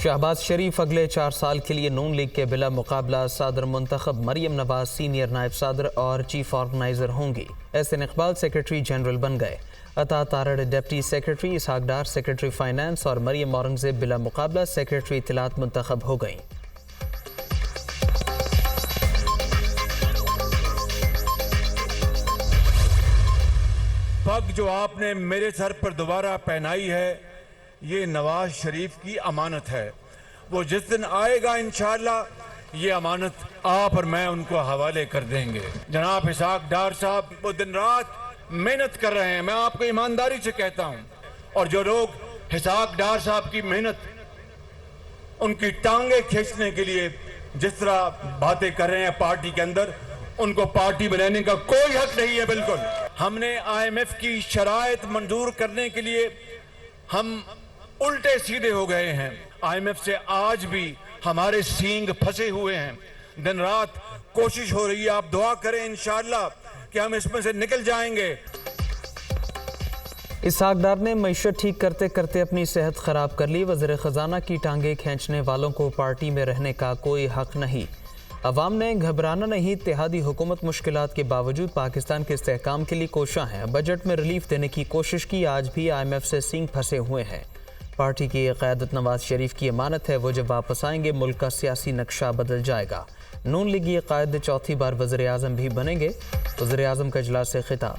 शहबाज शरीफ अगले 4 साल के लिए नून लीग के बिला मुकाबला सदर मुंतखब मरियम नवाज सीनियर नायब सदर और चीफ ऑर्गेनाइजर होंगी। एहसन इकबाल सेक्रेटरी जनरल बन गए। अता तारड़ डिप्टी सेक्रेटरी, इसहाक डार सेक्रेटरी फाइनेंस और मरियम औरंगजेब बिला मुकाबला सेक्रेटरी इत्तलात मुंतखब हो गईं। पग जो आपने मेरे सर पर दोबारा पहनाई है, ये नवाज शरीफ की अमानत है। वो जिस दिन आएगा इंशाअल्लाह ये अमानत आप और मैं उनको हवाले कर देंगे। जनाब इसहाक डार साहब वो दिन रात मेहनत कर रहे हैं, मैं आपको ईमानदारी से कहता हूं। और जो लोग इसहाक डार साहब की मेहनत, उनकी टांगे खींचने के लिए जिस तरह बातें कर रहे हैं पार्टी के अंदर, उनको पार्टी बनाने का कोई हक नहीं है। बिल्कुल हमने IMF की शराइत मंजूर करने के लिए हम उल्टे सीधे हो गए हैं। IMF से आज भी हमारे सींग फंसे हुए हैं। दिन रात कोशिश हो रही है, आप दुआ करें इंशाअल्लाह कि हम इसमें से निकल जाएंगे। इसहाक डार ने मईशत ठीक करते करते अपनी सेहत खराब कर ली। वज़ीर ख़जाना की टांगे खींचने वालों को पार्टी में रहने का कोई हक नहीं। अवाम ने घबराना नहीं। इत्तेहादी हुकूमत मुश्किलात के बावजूद पाकिस्तान के इस्तेहकाम के लिए कोशां है। बजट में रिलीफ देने की कोशिश की, आज भी IMF से सींग फंसे हुए हैं। पार्टी की क़यादत नवाज शरीफ की अमानत है। वो जब वापस आएंगे मुल्क का सियासी नक्शा बदल जाएगा। नून लीगी क़ायद चौथी बार वज़ीर आज़म भी बनेंगे। वज़ीर आज़म का इजलास से खिताब।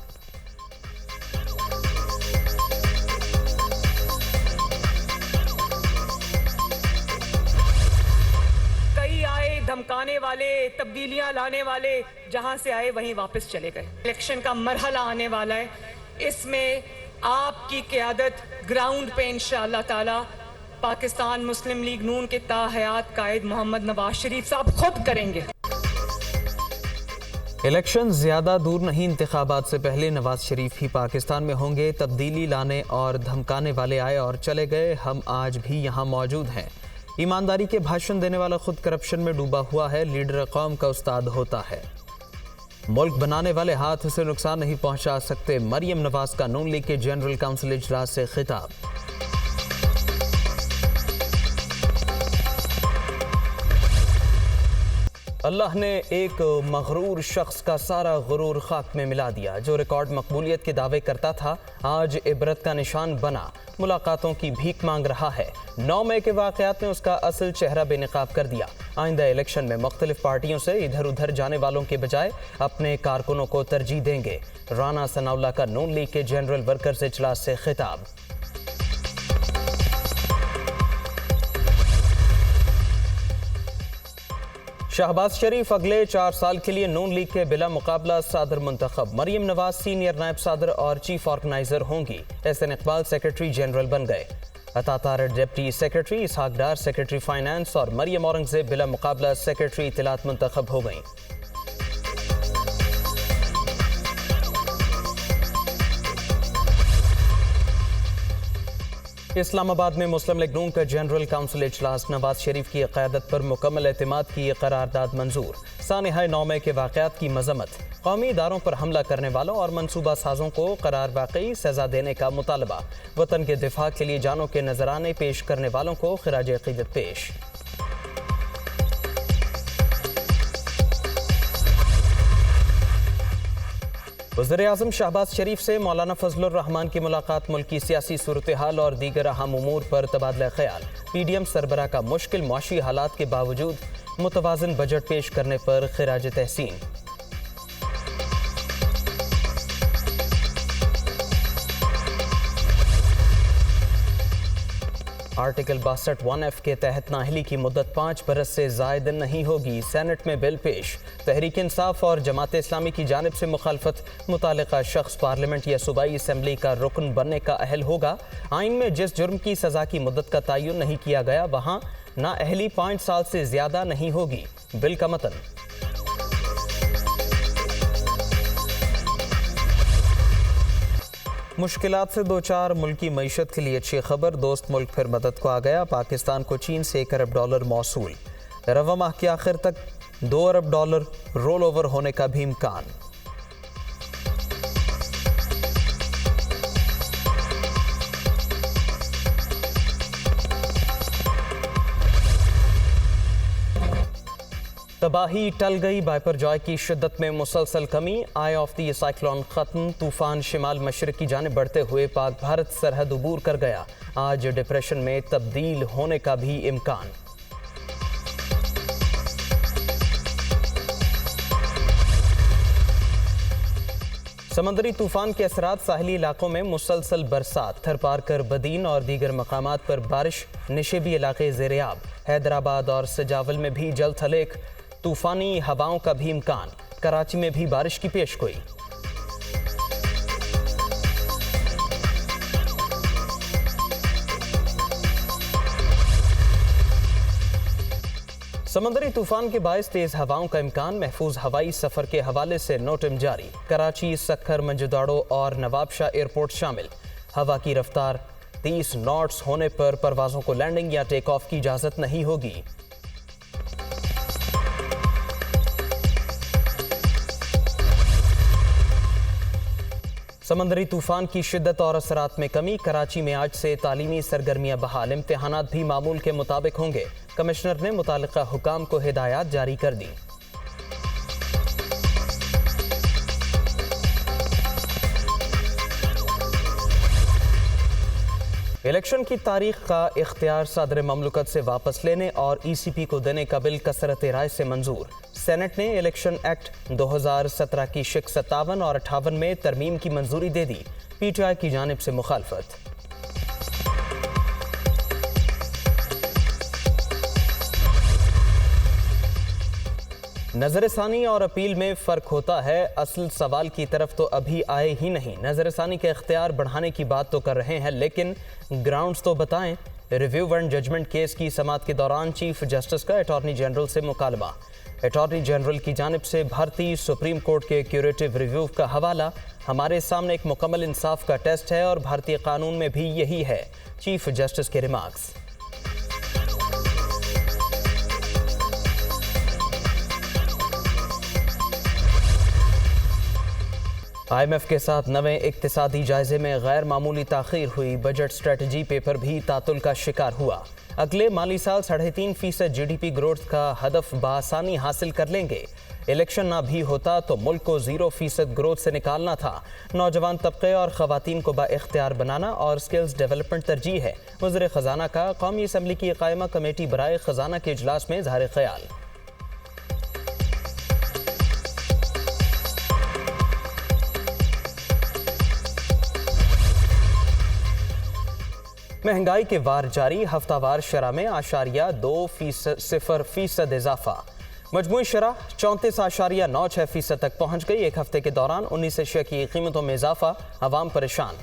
धमकाने वाले, तब्दीलियां लाने वाले जहां से आए वहीं वापस चले गए। इलेक्शन का मरहला आने वाला है, इसमें आपकी क़यादत ग्राउंड पे इंशाअल्लाह ताला पाकिस्तान मुस्लिम लीग नून के ताहयात कायद मोहम्मद नवाज शरीफ साहब खुद करेंगे। इलेक्शन ज्यादा दूर नहीं। इंतखाबात से पहले नवाज शरीफ ही पाकिस्तान में होंगे। तब्दीली लाने और धमकाने वाले आए और चले गए, हम आज भी यहाँ मौजूद हैं। ईमानदारी के भाषण देने वाला खुद करप्शन में डूबा हुआ है। लीडर कौम का उस्ताद होता है। मुल्क बनाने वाले हाथ उसे नुकसान नहीं पहुंचा सकते। मरियम नवाज का नून लीग के जनरल काउंसिल इजलास से खिताब। अल्लाह ने एक मगरूर शख्स का सारा गुरूर खाक में मिला दिया। जो रिकॉर्ड मकबूलियत के दावे करता था, आज इबरत का निशान बना। मुलाकातों की भीख मांग रहा है। 9 मई के वाक़यात ने उसका असल चेहरा बेनकाब कर दिया। आइंदा इलेक्शन में मुख्तलिफ पार्टियों से इधर उधर जाने वालों के बजाय अपने कारकुनों को तरजीह देंगे। राना सनाउल्लाह का नून लीग के जनरल वर्कर्स इजलास से खिताब। शहबाज शरीफ अगले 4 साल के लिए नून लीग के बिला मुकाबला सदर मुंतखब। मरियम नवाज सीनियर नायब सदर और चीफ ऑर्गेनाइजर होंगी। एहसन इकबाल सेक्रेटरी जनरल बन गए। अता तारड़ डिप्टी सेक्रेटरी, इसहाक डार सेक्रेटरी फाइनेंस और मरियम औरंगजेब बिला मुकाबला सेक्रेटरी इत्तलात मुंतखब हो गईं। इस्लामाबाद में मुस्लिम लीग नून का जनरल काउंसिल इजलास। नवाज शरीफ की क़यादत पर मुकम्मल एतमाद की करारदाद मंजूर। सानहाए 9 मई के वाक़यात की मजम्मत। कौमी इदारों पर हमला करने वालों और मनसूबा साजों को करार वाकई सजा देने का मुतालबा। वतन के दिफा के लिए जानों के नजराने पेश करने वालों को खिराज अक़ीदत पेश। वज़ीर-ए-आज़म शहबाज शरीफ से मौलाना फजलुर रहमान की मुलाकात। मुल्क की सियासी सूरत हाल और दीगर अहम उमूर पर तबादला ख्याल। PDM सरबराह का मुश्किल मौशी हालात के बावजूद मुतवाज़िन बजट पेश करने पर खिराज तहसीन। आर्टिकल 62(1)F के तहत नाअहली की मुद्दत 5 बरस से ज़ायद नहीं होगी। सेनेट में बिल पेश। तहरीक इंसाफ और जमात इस्लामी की जानिब से मुखालफत। मुतालिका शख्स पार्लियामेंट या सूबाई असम्बली का रुकन बनने का अहल होगा। आइन में जिस जुर्म की सज़ा की मुद्दत का तयन नहीं किया गया, वहाँ नाअहली 5 साल से ज़्यादा नहीं होगी। बिल का मतन। मुश्किलात से 2-4 मुल्की मईशत के लिए अच्छी खबर। दोस्त मुल्क फिर मदद को आ गया। पाकिस्तान को चीन से $1 अरब मौसूल। रवा माह के आखिर तक $2 अरब रोल ओवर होने का भी इम्कान। तबाही टल गई, बाइपरजॉय की शिद्दत में मुसलसल कमी। आई ऑफ द साइक्लोन खत्म, तूफान शिमाल मशरक की जानिब बढ़ते हुए पाक भारत सरहद अबूर कर गया। आज डिप्रेशन में तब्दील होने का भी इम्कान। समंदरी तूफान के असरात, साहिली इलाकों में मुसलसल बरसात, थरपारकर, बदीन और दीगर मकामात पर बारिश, निशेबी इलाके ज़ेरियाब। हैदराबाद और सजावल में भी जल थलेख, तूफानी हवाओं का भी इम्कान। कराची में भी बारिश की पेशगोई। समंदरी तूफान के बायस तेज हवाओं का इम्कान, महफूज हवाई सफर के हवाले से नोटिम जारी। कराची, सक्खर, मंजूदाड़ो और नवाबशाह एयरपोर्ट शामिल। हवा की रफ्तार 30 नॉट्स होने पर परवाजों को लैंडिंग या टेक ऑफ की इजाजत नहीं होगी। समंदरी तूफान की शिद्दत और असरात में कमी। कराची में आज से तालीमी सरगर्मियां बहाल, इम्तिहानात भी मामूल के मुताबिक होंगे। कमिश्नर ने मुतालिका हुकाम को हिदायत जारी कर दी। इलेक्शन की तारीख का इख्तियार सदर ममलकत से वापस लेने और ECP को देने का बिल कसरत राय से मंजूर। सेनेट ने इलेक्शन एक्ट 2017 की शिक 57 और 58 में तरमीम की मंजूरी दे दी। PTI की जानिब से मुखालफत। नजरसानी और अपील में फ़र्क होता है, असल सवाल की तरफ तो अभी आए ही नहीं। नजरसानी के इख्तियार बढ़ाने की बात तो कर रहे हैं, लेकिन ग्राउंड्स तो बताएं। रिव्यू एंड जजमेंट केस की समाअत के दौरान चीफ जस्टिस का अटॉर्नी जनरल से मुकालमा। अटॉर्नी जनरल की जानिब से भारतीय सुप्रीम कोर्ट के क्यूरेटिव रिव्यू का हवाला। हमारे सामने एक मुकम्मल इंसाफ का टेस्ट है और भारतीय कानून में भी यही है, चीफ जस्टिस के रिमार्क्स। IMF के साथ नवे इक्तिसादी जायजे में गैर मामूली ताख़ीर हुई। बजट स्ट्रेटजी पेपर भी तातुल का शिकार हुआ। अगले माली साल 3.5% GDP ग्रोथ का हदफ बआसानी हासिल कर लेंगे। इलेक्शन ना भी होता तो मुल्क को 0% ग्रोथ से निकालना था। नौजवान तबके और ख़वातीन को बाइख्तियार बनाना और स्किल्स डेवलपमेंट तरजीह है। वज़ीर ख़जाना का कौमी असम्बली की कायमा कमेटी बराए ख़जाना के इजलास में इज़हार ख्याल। महंगाई के वार जारी, हफ्तावार शरह में 0.2% इजाफा। मजमूई शरह 34.96% तक पहुंच गई। एक हफ्ते के दौरान 19 अशिया की कीमतों में इजाफा, अवाम परेशान।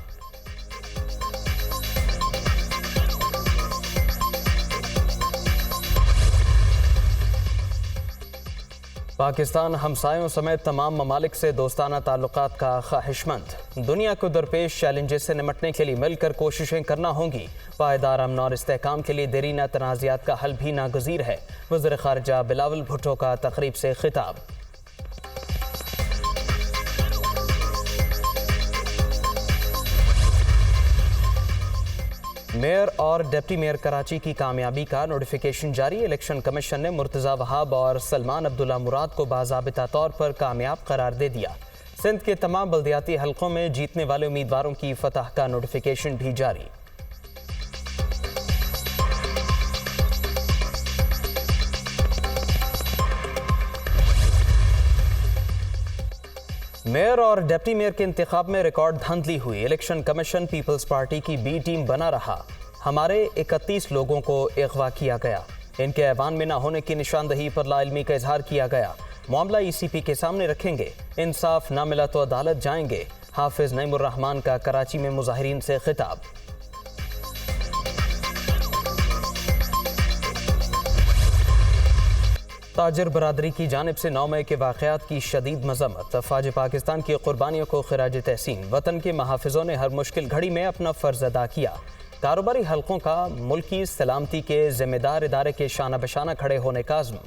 पाकिस्तान हमसायों समेत तमाम ममालिक से दोस्ताना ताल्लुकात का ख्वाहिशमंद। दुनिया को दरपेश चैलेंजेस से निमटने के लिए मिलकर कोशिशें करना होंगी। पायदार अमन और इस्तेहकाम के लिए देरीना तनाज़ात का हल भी नागज़ीर है। वज़ीर ख़ारिजा बिलावल भुट्टो का तक़रीब से खिताब। मेयर और डिप्टी मेयर कराची की कामयाबी का नोटिफिकेशन जारी। इलेक्शन कमीशन ने मुर्तज़ा वहाब और सलमान अब्दुल्ला मुराद को बाज़ाबिता तौर पर कामयाब करार दे दिया। सिंध के तमाम बल्दियाती हलकों में जीतने वाले उम्मीदवारों की फतह का नोटिफिकेशन भी जारी। मेयर और डिप्टी मेयर के इंतखाब में रिकॉर्ड धांधली हुई। इलेक्शन कमीशन पीपल्स पार्टी की बी टीम बना रहा। हमारे 31 लोगों को अगवा किया गया। इनके ऐवान में न होने की निशानदही पर लाइल्मी का इजहार किया गया। मामला ECP के सामने रखेंगे। इंसाफ न मिला तो अदालत जाएंगे। हाफिज नईमुर रहमान का कराची में मुजाहिरीन से खिताब। ताजर बरादरी की जानिब से 9 मई के वाक़यात की शदीद मज़म्मत। फ़ौज पाकिस्तान की कुर्बानियों को खिराज तहसीन। वतन के महाफिजों ने हर मुश्किल घड़ी में अपना फ़र्ज़ अदा किया। कारोबारी हलकों का मुल्की सलामती के ज़िम्मेदार इदारे के शाना बशाना खड़े होने का आज़्म।